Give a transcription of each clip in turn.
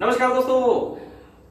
नमस्कार दोस्तों,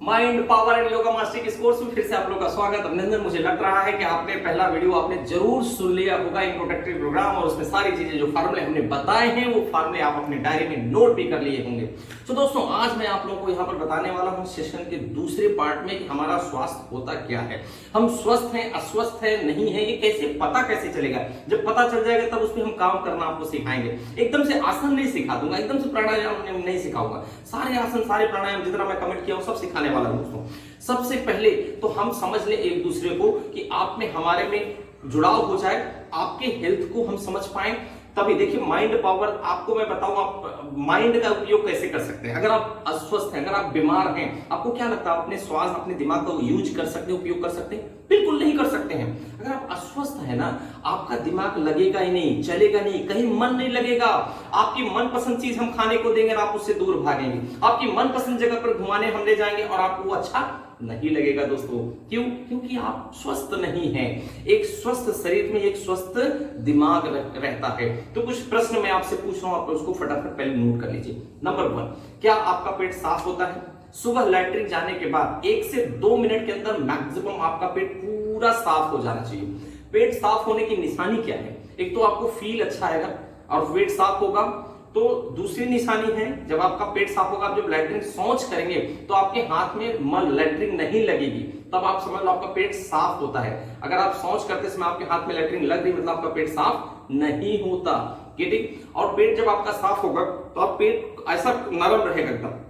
mind power and yoga mastery के इस कोर्स में फिर से आप लोगों का स्वागत अभिनंदन। मुझे लग रहा है कि आपने पहला वीडियो आपने जरूर सुन लिया होगा इंट्रोडक्टरी प्रोग्राम, और उसमें सारी चीजें जो फार्मूले हमने बताए हैं वो फार्मूले आप अपने डायरी में नोट भी कर लिए होंगे। तो दोस्तों, आज मैं आप लोगों को यहाँ पर बताने वाला हूँ सेशन के दूसरे पार्ट में कि हमारा स्वास्थ्य होता क्या है, हम स्वस्थ हैं अस्वस्थ है नहीं है, ये कैसे पता कैसे चलेगा। जब पता चल जाएगा तब उसमें हम काम करना आपको सिखाएंगे। एकदम से आसन नहीं सिखा दूंगा, एकदम से प्राणायाम नहीं सिखाऊंगा, सारे आसन सारे प्राणायाम जितना मैं कमेंट किया हूँ सब सिखाने वाला हूं दोस्तों। सबसे पहले तो हम समझ ले एक दूसरे को कि आप में हमारे में जुड़ाव हो जाए, आपके हेल्थ को हम समझ पाए, तभी देखिए माइंड पावर आपको मैं बताऊं आप माइंड का उपयोग कैसे कर सकते हैं। अगर आप अस्वस्थ हैं, अगर आप बीमार हैं, आपको क्या लगता है अपने स्वास्थ्य अपने दिमाग का यूज कर सकते हैं, उपयोग कर सकते हैं? बिल्कुल नहीं कर सकते हैं। अगर आप अस्वस्थ है ना, आपका दिमाग लगेगा ही नहीं, चलेगा नहीं, कहीं मन नहीं लगेगा। आपकी मनपसंद चीज हम खाने को देंगे और आप उससे दूर भागेंगे। आपकी मनपसंद जगह पर घुमाने हम ले जाएंगे और आपको अच्छा नहीं लगेगा दोस्तों। क्यों? क्योंकि आप स्वस्थ नहीं हैं। एक स्वस्थ शरीर में एक स्वस्थ दिमाग रहता है। तो कुछ प्रश्न मैं आपसे पूछ रहा हूं, आप उसको फटाफट पहले नोट कर लीजिए। नंबर 1, क्या आपका पेट साफ होता है? सुबह लैट्रिन जाने के बाद 1 से 2 मिनट के अंदर मैक्सिमम आपका पेट पूरा साफ हो जाना चाहिए। पेट साफ होने की निशानी क्या है? एक तो आपको फील अच्छा आएगा और पेट साफ होगा। तो दूसरी निशानी है, जब आपका पेट साफ होगा, आप जब लैट्रिन शौच करेंगे तो आपके हाथ में मल लैट्रिन नहीं लगेगी, तब आप समझ लो आपका पेट साफ होता है। अगर आप शौच करते समय आपके हाथ में लैट्रिन लग रही, मतलब आपका पेट साफ नहीं होता। ठीक? और पेट जब आपका साफ होगा तो आप पेट ऐसा नरम रहेगा एकदम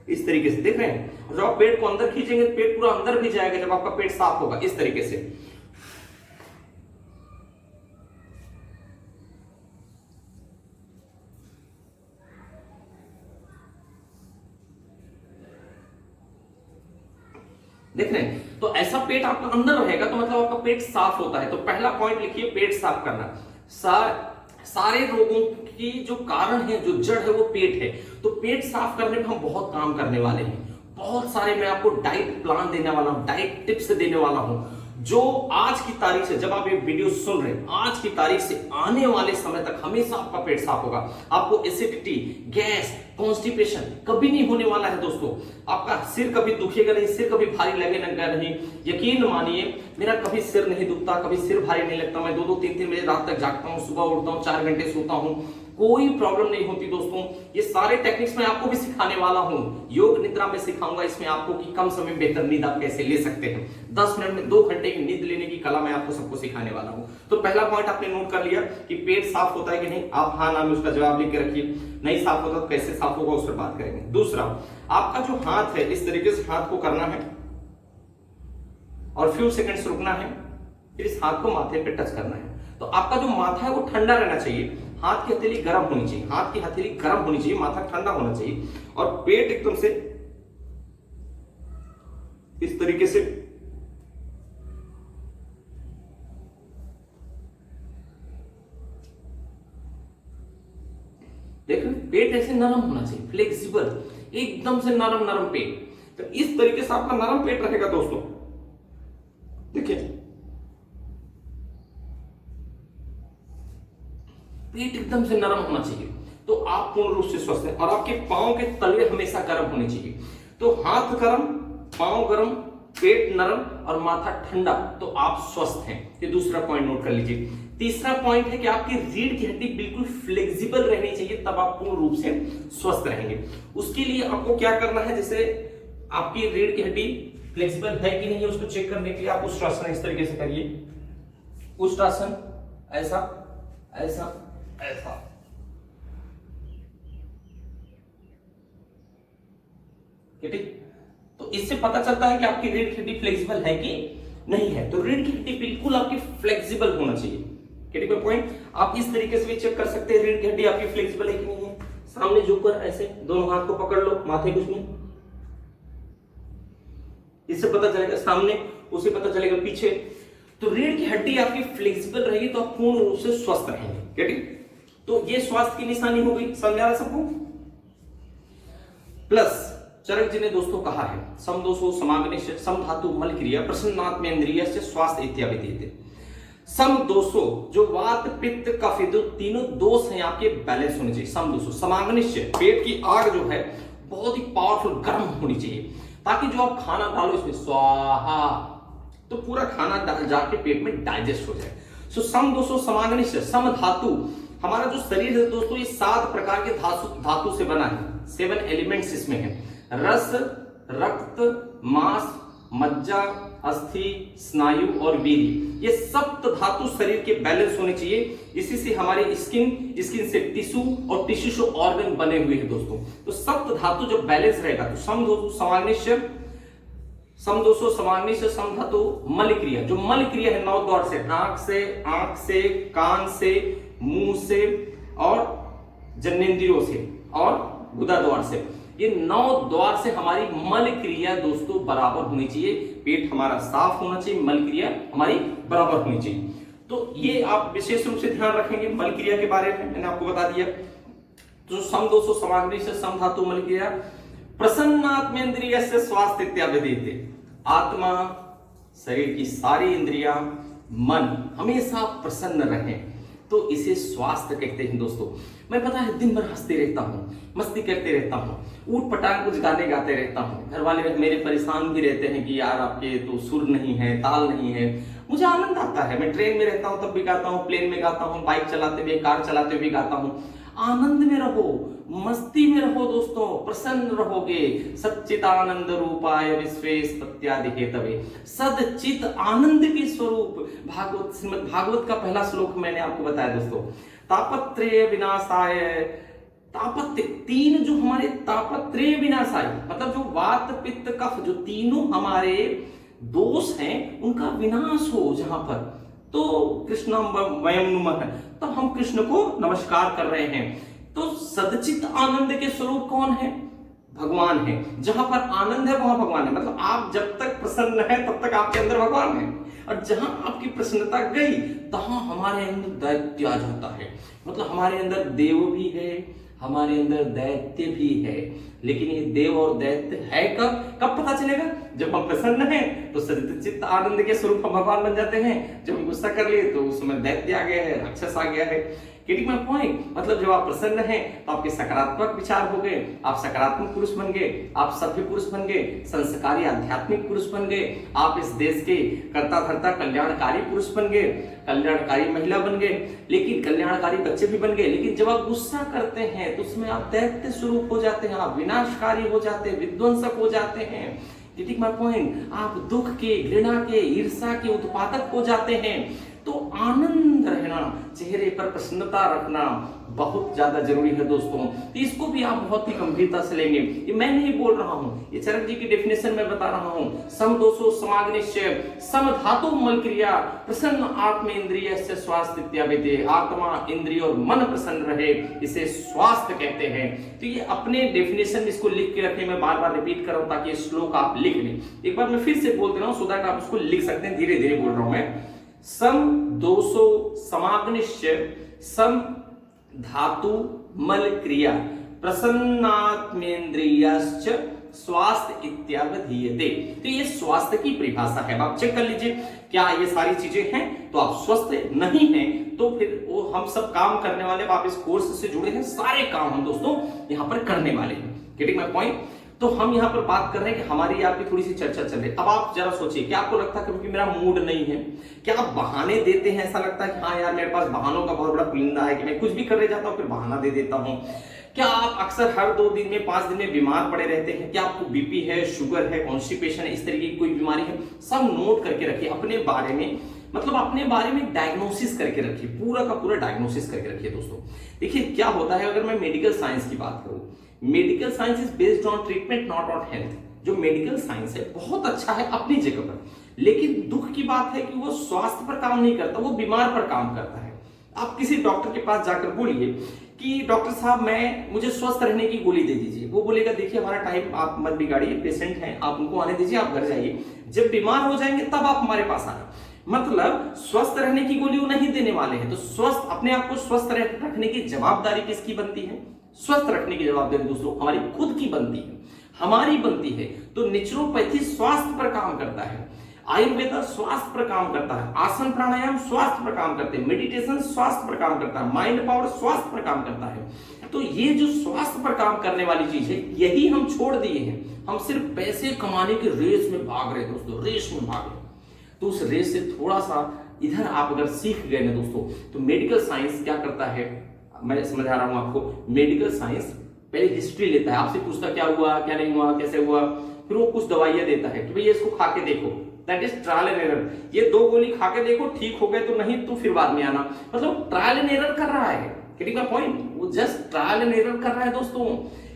इस तरीके से, देख रहे हैं? और जब आप पेट को अंदर खींचेंगे तो पेट पूरा अंदर भी जाएगा जब आपका पेट साफ होगा, इस तरीके से। देख रहे हैं? तो ऐसा पेट आपका अंदर रहेगा तो मतलब आपका पेट साफ होता है। तो पहला पॉइंट लिखिए, पेट साफ करना। सारे रोगों की जो कारण है, जो जड़ है, वो पेट है। तो पेट साफ करने में हम बहुत काम करने वाले हैं। बहुत सारे मैं आपको डाइट प्लान देने वाला हूं, डाइट टिप्स देने वाला हूं, जो आज की तारीख से, जब आप ये वीडियो सुन रहे हैं, आज की तारीख से आने वाले समय तक हमेशा आपका पेट साफ होगा। आपको एसिडिटी, गैस, कॉन्स्टिपेशन कभी नहीं होने वाला है दोस्तों। आपका सिर कभी दुखेगा नहीं, सिर कभी भारी लगेगा नहीं। यकीन मानिए, मेरा कभी सिर नहीं दुखता, कभी सिर भारी नहीं लगता। मैं 2-2, 3-3 बजे रात तक जागता हूं, सुबह उठता हूं, 4 घंटे सोता हूं, कोई प्रॉब्लम नहीं होती दोस्तों। ये सारे टेक्निक्स मैं आपको भी सिखाने वाला हूं। योग निद्रा में सिखाऊंगा इसमें आपको कि कम समय में बेहतर नींद आप कैसे ले सकते हैं। 10 मिनट में 2 घंटे की नींद लेने की कला मैं आपको सबको सिखाने वाला हूं। तो पहला पॉइंट आपने नोट कर लिया कि पेट साफ होता है कि नहीं। आप हाँ ना में उसका जवाब लिख के रखिए। नहीं साफ होता तो कैसे साफ होगा उस पर बात करेंगे। दूसरा, आपका जो हाथ है, इस तरीके से हाथ को करना है और फ्यू सेकंड्स रुकना है, फिर इस हाथ को माथे पे टच करना है। तो आपका जो माथा है वो ठंडा रहना चाहिए, हाथ की हथेली गर्म होनी चाहिए, हाथ की हथेली गर्म होनी चाहिए, माथा ठंडा होना चाहिए, और पेट एकदम से इस तरीके से देख रहे हैं? पेट ऐसे नरम होना चाहिए, फ्लेक्सिबल, एकदम से नरम नरम पेट। तो इस तरीके से आपका नरम पेट रहेगा दोस्तों। देखिए, पेट एकदम से नरम होना चाहिए, तो आप पूर्ण रूप से स्वस्थ हैं। और आपके पांव के तलवे हमेशा गर्म होने चाहिए। तो हाथ गर्म, पांव गर्म, पेट नरम और माथा ठंडा, तो आप स्वस्थ हैं। ये दूसरा पॉइंट नोट कर लीजिए। तीसरा पॉइंट है कि आपकी रीढ़ की हड्डी बिल्कुल फ्लेक्सिबल रहनी चाहिए, तब आप पूर्ण रूप से स्वस्थ रहेंगे। उसके लिए आपको क्या करना है, जैसे आपकी रीढ़ की हड्डी फ्लेक्सिबल है कि नहीं है उसको चेक करने के लिए आप उष्ट्रासन इस तरीके से करिए। उष्ट्रासन ऐसा ऐसा ऐसा, ठीक? तो इससे पता चलता है कि आपकी रीढ़ की हड्डी फ्लेक्सिबल है कि नहीं है। तो रीढ़ की हड्डी बिल्कुल आपकी फ्लेक्सिबल होना चाहिए। क्रिटिकल पॉइंट, आप इस तरीके से भी चेक कर सकते हैं रीढ़ की हड्डी आपकी फ्लेक्सिबल है कि नहीं है। सामने झुककर ऐसे दोनों हाथ को पकड़ लो, माथे कुछ नहीं, इससे पता चलेगा सामने, उसे पता चलेगा पीछे। तो रीढ़ की हड्डी आपकी फ्लेक्सिबल रहेगी तो आप पूर्ण रूप से स्वस्थ रहेंगे। ठीक? तो ये स्वास्थ्य की निशानी हो गई, समझा रहा सबको? प्लस चरक जी ने दोस्तों कहा है, सम दोषो समाग्निश सम धातु मल क्रिया प्रसन्नात्मेन्द्रिय से स्वास्थ्य इत्यादि थे। सम दोषों, जो वात पित्त कफ ये तीनों दोष हैं आपके बैलेंस होने चाहिए। सम दोषों, समाग्निश्च, पेट की आग जो है बहुत ही पावरफुल गर्म होनी चाहिए, ताकि जो आप खाना डालो इसमें स्वाहा, तो पूरा खाना जाके पेट में डाइजेस्ट हो जाए। सो सम दोषों समाग्निश्च, सम धातु, हमारा जो शरीर है दोस्तों ये 7 प्रकार के धातु से बना है, 7 एलिमेंट्स इसमें है। रस, रक्त, मांस, मज्जा, अस्थि, स्नायु और वीर्य, ये सप्त धातु शरीर के बैलेंस होने चाहिए। इसी से हमारे स्किन से टिश्यू और टिश्यू से ऑर्गन बने हुए हैं दोस्तों। तो सप्त धातु जब बैलेंस रहेगा तो सम दोषों समाग्निश्च सम धातु मल क्रिया, जो मल क्रिया है 9 द्वार से, आंख से, कान से, मुंह से और जननेंद्रियों से और गुदा द्वार से, ये 9 द्वार से हमारी मल क्रिया दोस्तों बराबर होनी चाहिए। पेट हमारा साफ होना चाहिए, मल क्रिया हमारी बराबर होनी चाहिए। तो ये आप विशेष रूप से ध्यान रखेंगे मल क्रिया के बारे में, मैंने आपको बता दिया। तो सम दोषों समाग्निश्च सम धातु मल क्रिया, प्रसन्नात्मेन्द्रियस्य स्वास्थ्य इत्यादि, आत्मा, शरीर की सारी इंद्रियां, मन हमेशा प्रसन्न रहें, तो इसे स्वास्थ्य कहते हैं दोस्तों। मैं पता है दिन भर हंसते रहता हूँ, मस्ती करते रहता हूँ, ऊट पटांग कुछ गाने गाते रहता हूँ, घर वाले मेरे परेशान भी रहते हैं कि यार आपके तो सुर नहीं है, ताल नहीं है। मुझे आनंद आता है, मैं ट्रेन में रहता हूँ तब भी गाता हूँ, प्लेन में गाता हूँ, बाइक चलाते हुए, कार चलाते हुए गाता हूँ। आनंद में रहो, मस्ती में रहो दोस्तों, प्रसन्न रहोगे। सच्चिदानंद रूपाय विश्वेशपत्यादि हेतवे, सदचित आनंद के स्वरूप, भागवत का पहला श्लोक मैंने आपको बताया दोस्तों। तापत्रय विनाशाय, तापत्य 3 जो हमारे तापत्रय विनाशाय, मतलब जो वात पित्त कफ जो तीनों हमारे दोष हैं उनका विनाश हो जहां पर, तो कृष्ण वयम नुमः, तो हम कृष्ण को नमस्कार कर रहे हैं। तो सदचित आनंद के स्वरूप कौन है? भगवान है। जहां पर आनंद है वहां भगवान है। मतलब आप जब तक प्रसन्न है तब तक आपके अंदर भगवान है, और जहां आपकी प्रसन्नता गई तहां हमारे अंदर दैत्य आ जाता है। मतलब हमारे अंदर देव भी है, हमारे अंदर दैत्य भी है। लेकिन ये देव और दैत्य है कब पता चलेगा? जब हम प्रसन्न हैं तो सच्चित आनंद के स्वरूप हम भगवान बन जाते हैं। जब हम गुस्सा कर लिए तो उसमें दैत्य आ गया है, राक्षस आ गया है। Getting my point? मतलब जब आप प्रसन्न हैं तो आपके सकारात्मक विचार हो गए, आप सकारात्मक पुरुष बन गए, आप सभ्य पुरुष बन गए, संस्कारी आध्यात्मिक पुरुष बन गए, आप इस देश के कर्ता धर्ता कल्याणकारी पुरुष बन गए, कल्याणकारी महिला बन गए, लेकिन कल्याणकारी बच्चे भी बन गए। लेकिन जब आप गुस्सा करते हैं तो उसमें आप दैत्य स्वरूप हो जाते हैं, आप विनाशकारी हो जाते हैं, विध्वंसक हो जाते हैं। Getting my point? आप दुख के, घृणा के, ईर्ष्या के उत्पादक हो जाते हैं। तो आनंद रहना, चेहरे पर प्रसन्नता रखना बहुत ज्यादा जरूरी है दोस्तों। तो इसको भी आप बहुत ही गंभीरता से लेंगे। ये मैं नहीं बोल रहा हूं, ये चरक जी की डेफिनेशन में बता रहा हूं। सम दोषो समाग्निश्च सम धातु मल क्रिया प्रसन्न आत्म इंद्रिय से स्वास्थ्य इत्यादि, आत्मा, इंद्रिय और मन प्रसन्न रहे, इसे स्वास्थ्य कहते हैं। तो ये अपने डेफिनेशन में इसको लिख के रखें। मैं बार बार रिपीट कर रहा हूं ताकि ये श्लोक आप लिख लें। एक बार मैं फिर से बोल दे रहा हूं सो दैट आप इसको लिख सकते हैं। धीरे धीरे बोल रहा हूं मैं। सम दोषो समाग्निश्च सम धातु मल क्रिया प्रसन्नात्मेन्द्रियश्च स्वास्थ्य इत्यावधीयते। तो ये स्वास्थ्य की परिभाषा है। आप चेक कर लीजिए क्या ये सारी चीजें हैं। तो आप स्वस्थ नहीं हैं तो फिर वो हम सब काम करने वाले, आप इस कोर्स से जुड़े हैं, सारे काम हम दोस्तों यहाँ पर करने वाले हैं। Getting my point? तो हम यहाँ पर बात कर रहे हैं कि हमारी आपकी थोड़ी सी चर्चा चल रही है। अब आप जरा सोचिए, क्या आपको लगता है क्योंकि मेरा मूड नहीं है, क्या आप बहाने देते हैं? ऐसा लगता है कि हाँ यार मेरे पास बहानों का बहुत बड़ा पुलिंदा है कि मैं कुछ भी करने जाता हूँ फिर बहाना दे देता हूँ। क्या आप अक्सर हर 2 दिन में 5 दिन में बीमार पड़े रहते हैं? क्या आपको बीपी है, शुगर है, कॉन्स्टिपेशन है, इस तरीके की कोई बीमारी है? सब नोट करके रखिए अपने बारे में, मतलब अपने बारे में डायग्नोसिस करके रखिए, पूरा का पूरा डायग्नोसिस करके रखिए दोस्तों। देखिए क्या होता है, अगर मैं मेडिकल साइंस की बात करूं, medical science is based on treatment not on health. जो मेडिकल साइंस है बहुत अच्छा है अपनी जगह पर, लेकिन दुख की बात है कि वो स्वास्थ्य पर काम नहीं करता, वो बीमार पर काम करता है। आप किसी डॉक्टर के पास जाकर बोलिए कि डॉक्टर साहब मुझे स्वस्थ रहने की गोली दे दीजिए, वो बोलेगा देखिए हमारा टाइम आप मत बिगाड़िए, पेशेंट हैं, आप उनको आने दीजिए, आप घर जाइए, जब बीमार हो जाएंगे तब आप हमारे पास आना। मतलब स्वस्थ रहने की गोली वो नहीं देने वाले हैं। तो स्वस्थ, अपने आप को स्वस्थ रखने की जवाबदारी किसकी बनती है? स्वस्थ रखने की जवाबदारी दोस्तों हमारी खुद की बनती है, हमारी बनती है। तो नेचुरोपैथी स्वास्थ्य पर काम करता है। आयुर्वेदा स्वास्थ्य पर काम करता है, आसन प्राणायाम स्वास्थ्य पर काम करते हैं, मेडिटेशन स्वास्थ्य पर काम करता है, माइंड पावर स्वास्थ्य पर काम करता है। तो ये जो स्वास्थ्य पर काम करने वाली चीज है, यही हम छोड़ दिए हैं। हम सिर्फ पैसे कमाने की रेस में भाग रहे दोस्तों, रेस में भाग रहे। तो उस रेस से थोड़ा सा इधर आप अगर सीख गए ना दोस्तों, तो मेडिकल साइंस क्या करता है, मैं समझा रहा हूं आपको। मेडिकल साइंस पहले हिस्ट्री लेता है, आपसे पूछता क्या हुआ, क्या नहीं हुआ, कैसे हुआ, फिर वो कुछ दवाइयां देता है कि भाई इसको खा के देखो, that is trial and error. ये 2 गोली खा के देखो, ठीक हो गए तो नहीं तो फिर बाद में आना। मतलब ट्रायल एंड एरर कर रहा है, गेटिंग माय पॉइंट। वो जस्ट ट्रायल एंड एरर कर रहा है दोस्तों,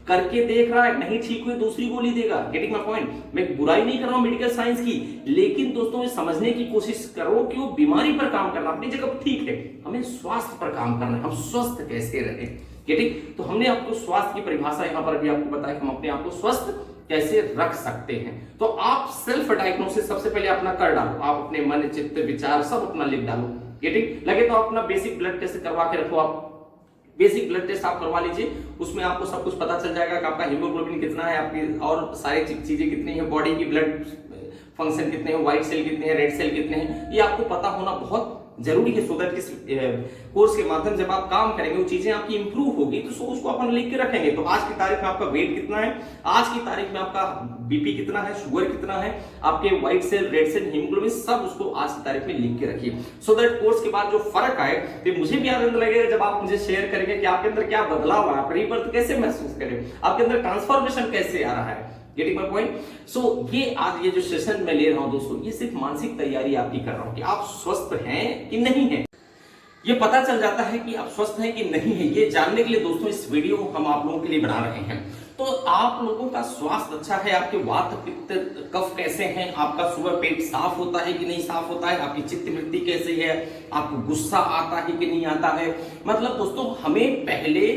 करके देख रहा है, नहीं ठीक हुई दूसरी गोली देगा। Getting my point. मैं बुराई नहीं कर रहा हूं मेडिकल साइंस की, लेकिन दोस्तों ये समझने की कोशिश करो कि वो बीमारी पर काम करना अपनी जगह ठीक है, हमें स्वास्थ्य पर काम करना है, हम स्वस्थ कैसे रहे। गेटिंग। तो हमने आपको स्वास्थ्य की परिभाषा यहां पर भी आपको बताया कि हम अपने आप को स्वस्थ कैसे रख सकते हैं। तो आप सेल्फ डायग्नोसिस सबसे पहले अपना कर डालो, आप अपने मन चित्त विचार सब अपना लिख डालो। गेटिंग। लगे तो अपना बेसिक ब्लड टेस्ट करवा के रखो, आप बेसिक ब्लड टेस्ट आप करवा लीजिए, उसमें आपको सब कुछ पता चल जाएगा कि आपका हीमोग्लोबिन कितना है, आपकी और सारी चीजें कितनी है, बॉडी की ब्लड फंक्शन कितने हैं, व्हाइट सेल कितने हैं, रेड सेल कितने हैं, ये आपको पता होना बहुत जरूरी है। सो दैट इस कोर्स के माध्यम जब आप काम करेंगे वो चीजें आपकी इंप्रूव होगी, तो उसको अपन लिख के रखेंगे। तो आज की तारीख में आपका वेट कितना है, आज की तारीख में आपका बीपी कितना है, शुगर कितना है, आपके white cell, red cell, haemoglobin, सब उसको आज की तारीख में लिख के रखिए। सो दैट कोर्स के बाद जो फर्क आए तो मुझे भी आनंद लगेगा जब आप मुझे शेयर करेंगे कि आपके अंदर क्या बदलाव आया, आप रीबर्थ कैसे महसूस करें, आपके अंदर ट्रांसफॉर्मेशन कैसे आ रहा है। Getting my point. सो ये आज ये जो सेशन मैं ले रहा हूं दोस्तों, ये सिर्फ मानसिक तैयारी आपकी कर रहा हूं कि आप स्वस्थ हैं कि नहीं हैं। ये पता चल जाता है कि आप स्वस्थ हैं कि नहीं है, ये जानने के लिए दोस्तों इस वीडियो हम आप लोगों के लिए बना रहे हैं। तो आप लोगों का स्वास्थ्य अच्छा है, आपके वात पित्त कफ कैसे हैं, आपका सुबह पेट साफ होता है कि नहीं साफ होता है, आपकी चित्त वृत्ति कैसी है, आपको गुस्सा आता है कि नहीं आता है। मतलब दोस्तों हमें पहले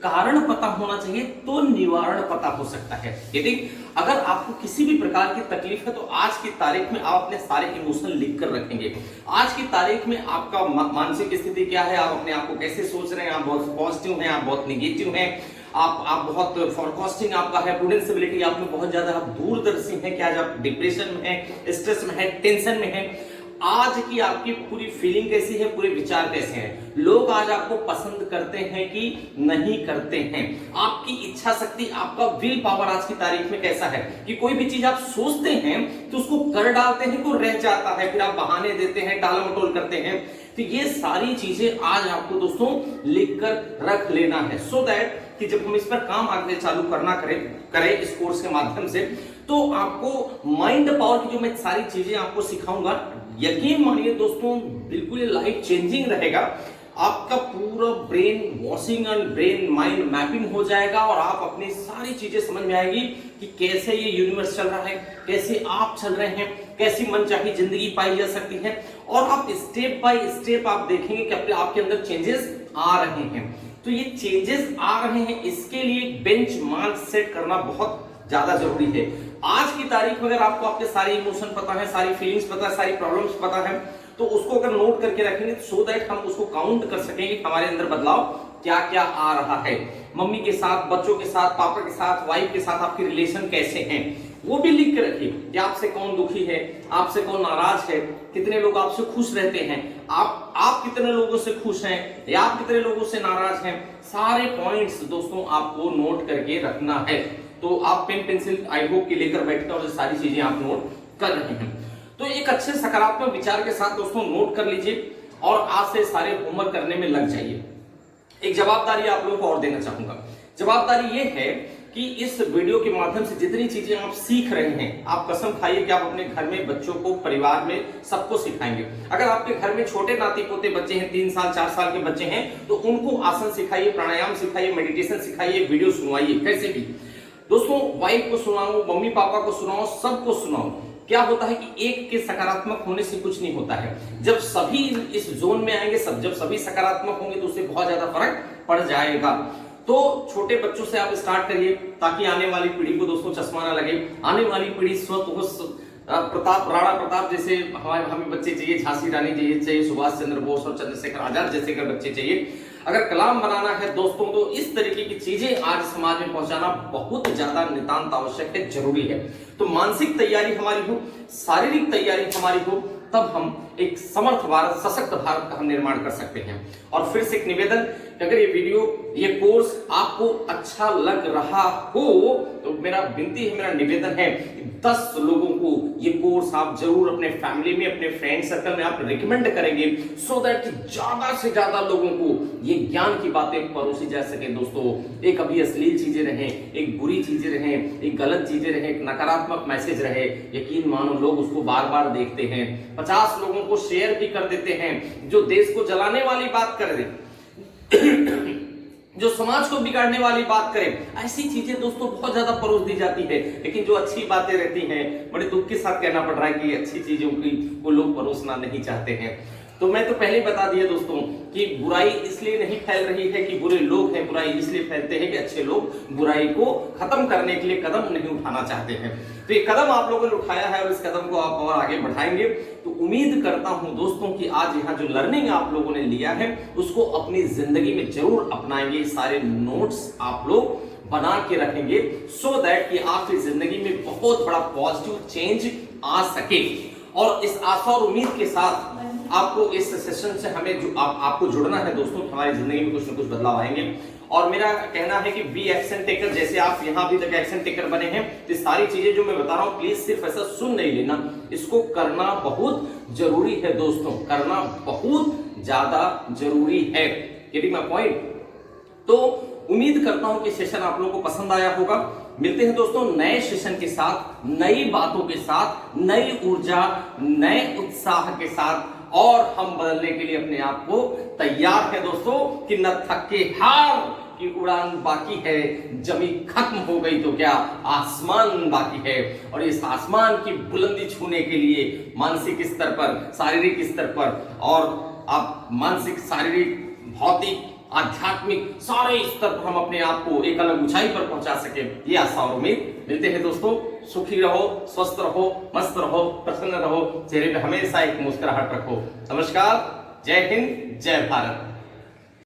कारण पता होना चाहिए तो निवारण पता हो सकता है। यदि अगर आपको किसी भी प्रकार की तकलीफ है तो आज की तारीख में आप अपने सारे इमोशन लिख कर रखेंगे। आज की तारीख में आपका मानसिक स्थिति क्या है, आप अपने आप को कैसे सोच रहे हैं, आप बहुत पॉजिटिव हैं, आप बहुत निगेटिव हैं, आप बहुत फॉरकास्टिंग आपका है, प्रूडेंसिबिलिटी आप में बहुत ज्यादा, आप दूरदर्शी हैं, क्या आप डिप्रेशन में है, स्ट्रेस में है, टेंशन में है। आज की आपकी पूरी फीलिंग कैसी है, पूरे विचार कैसे हैं, लोग आज आपको पसंद करते हैं कि नहीं करते हैं, आपकी इच्छा शक्ति, आपका विल पावर आज की तारीख में कैसा है कि कोई भी चीज आप सोचते हैं तो उसको कर डालते हैं तो रह जाता है, फिर आप बहाने देते हैं, टाल मटोल करते हैं। तो ये सारी चीजें आज आपको दोस्तों लिख कर रख लेना है, सो दैट कि जब हम इस पर काम आगे चालू करना करें इस कोर्स के माध्यम से, तो आपको माइंड पावर की जो मैं सारी चीजें आपको सिखाऊंगा, यकीन मानिए दोस्तों बिल्कुल लाइफ चेंजिंग रहेगा। आपका पूरा brain washing and brain mind mapping हो जाएगा और आप अपनी सारी चीजें समझ में आएगी कि कैसे ये यूनिवर्स चल रहा है, कैसे आप चल रहे हैं, कैसी मनचाही जिंदगी पाई जा सकती है, और आप स्टेप बाय स्टेप आप देखेंगे कि आपके अंदर चेंजेस आ रहे हैं। तो ये चेंजेस आ रहे हैं, इसके लिए बेंचमार्क सेट करना बहुत ज्यादा जरूरी है। आज की तारीख में अगर आपको आपके सारे इमोशन पता है, सारी फीलिंग्स पता है, सारी प्रॉब्लम्स पता है, तो उसको अगर नोट करके रखेंगे सो दैट हम उसको काउंट कर सकेंगे हमारे अंदर बदलाव क्या क्या आ रहा है। मम्मी के साथ, बच्चों के साथ, पापा के साथ, वाइफ के साथ आपके रिलेशन कैसे हैं वो भी लिख के रखिए कि आपसे कौन दुखी है, आपसे कौन नाराज है, कितने लोग आपसे खुश रहते हैं, आप कितने लोगों से खुश हैं या आप कितने लोगों से नाराज हैं। सारे पॉइंट्स दोस्तों आपको नोट करके रखना है। तो आप पेन पेंसिल आई होप कि लेकर बैठकर और सारी चीजें आप नोट कर रहे हैं। तो एक अच्छे सकारात्मक विचार के साथ दोस्तों नोट कर लीजिए और आज से सारे होमवर्क करने में लग जाइए। एक जवाबदारी आप लोगों को और देना चाहूंगा। जवाबदारी ये है कि इस वीडियो के माध्यम से जितनी चीजें आप सीख रहे हैं, आप कसम खाइए कि आप अपने घर में बच्चों को, परिवार में सबको सिखाएंगे। अगर आपके घर में छोटे नाती पोते बच्चे हैं, 3 साल 4 साल के बच्चे हैं, तो उनको आसन सिखाइए, प्राणायाम सिखाइए, मेडिटेशन सिखाइए, वीडियो सुनवाइए, कैसे भी। दोस्तों वाइफ को सुनाओ, मम्मी पापा को सुनाओ, सबको सुनाओ। क्या होता है कि एक के सकारात्मक होने से कुछ नहीं होता है। जब सभी इस जोन में आएंगे, जब सभी सकारात्मक होंगे तो उससे बहुत ज्यादा फर्क पड़ जाएगा। तो छोटे बच्चों से आप स्टार्ट करिए ताकि आने वाली पीढ़ी को दोस्तों चश्मा ना लगे। आने वाली पीढ़ी प्रताप, राणा प्रताप जैसे हमें बच्चे चाहिए, झांसी रानी चाहिए, सुभाष चंद्र बोस और चंद्रशेखर आजाद जैसे बच्चे चाहिए। अगर कलाम बनाना है दोस्तों तो इस तरीके की चीजें आज समाज में पहुंचाना बहुत ज्यादा नितांत आवश्यक है, जरूरी है। तो मानसिक तैयारी हमारी हो, शारीरिक तैयारी हमारी हो, तब हम एक समर्थ भारत, सशक्त भारत का हम निर्माण कर सकते हैं। और फिर से एक निवेदन, अगर ये वीडियो, ये कोर्स आपको अच्छा लग रहा हो तो मेरा विनती है, मेरा निवेदन है कि 10 लोगों को ये कोर्स आप जरूर अपने फैमिली में, अपने फ्रेंड सर्कल में आप रिकमेंड करेंगे, सो दैट ज्यादा से ज्यादा लोगों को ये ज्ञान की बातें परोसी जा सके। दोस्तों, एक अभी अश्लील चीजें रहें, एक बुरी चीजें रहें, एक गलत चीजें रहें, एक नकारात्मक मैसेज रहे, यकीन मानो लोग उसको बार बार देखते हैं, 50 लोगों को शेयर भी कर देते हैं, जो देश को जलाने वाली बात कर रहे जो समाज को बिगाड़ने वाली बात करे, ऐसी चीजें दोस्तों बहुत ज्यादा परोस दी जाती है। लेकिन जो अच्छी बातें रहती हैं, बड़े दुख के साथ कहना पड़ रहा है कि अच्छी चीजों की वो लोग परोसना नहीं चाहते हैं। तो मैं तो पहले ही बता दिया दोस्तों कि बुराई इसलिए नहीं फैल रही है कि बुरे लोग हैं, बुराई इसलिए फैलते हैं कि अच्छे लोग बुराई को खत्म करने के लिए कदम नहीं उठाना चाहते हैं। तो ये कदम आप लोगों ने उठाया है और इस कदम को आप और आगे बढ़ाएंगे। तो उम्मीद करता हूं दोस्तों कि आज यहाँ जो लर्निंग आप लोगों ने लिया है उसको अपनी जिंदगी में जरूर अपनाएंगे। सारे नोट्स आप लोग बना के रखेंगे, सो दैट कि आपकी जिंदगी में बहुत बड़ा पॉजिटिव चेंज आ सके। और इस आशा और उम्मीद के साथ आपको इस सेशन से हमें जो आपको जुड़ना है दोस्तों, हमारी जिंदगी में कुछ न कुछ बदलाव आएंगे। और मेरा कहना है कि बी एक्शन टेकर, जैसे आप यहाँ अभी तक एक्शन टेकर बने हैं, तो सारी चीजें जो मैं बता रहा हूँ प्लीज सिर्फ ऐसा सुन नहीं लेना, इसको करना बहुत जरूरी है दोस्तों, करना बहुत ज्यादा जरूरी है। Getting my point? तो उम्मीद करता हूं कि सेशन आप लोगों को पसंद आया होगा। मिलते हैं दोस्तों नए सेशन के साथ, नई बातों के साथ, नई ऊर्जा, नए उत्साह के साथ, और हम बदलने के लिए अपने आप को तैयार है दोस्तों कि न थके हार की उड़ान बाकी है, जमीन खत्म हो गई तो क्या आसमान बाकी है। और इस आसमान की बुलंदी छूने के लिए मानसिक स्तर पर, शारीरिक स्तर पर, और आप मानसिक, शारीरिक, भौतिक, आध्यात्मिक सारे स्तर पर हम अपने आप को एक अलग ऊंचाई पर पहुंचा सके, ये आशा और उम्मीद। मिलते हैं दोस्तों, सुखी रहो, स्वस्थ रहो, मस्त रहो, प्रसन्न रहो, चेहरे पे हमेशा एक मुस्कुराहट रखो। नमस्कार, जय हिंद, जय भारत।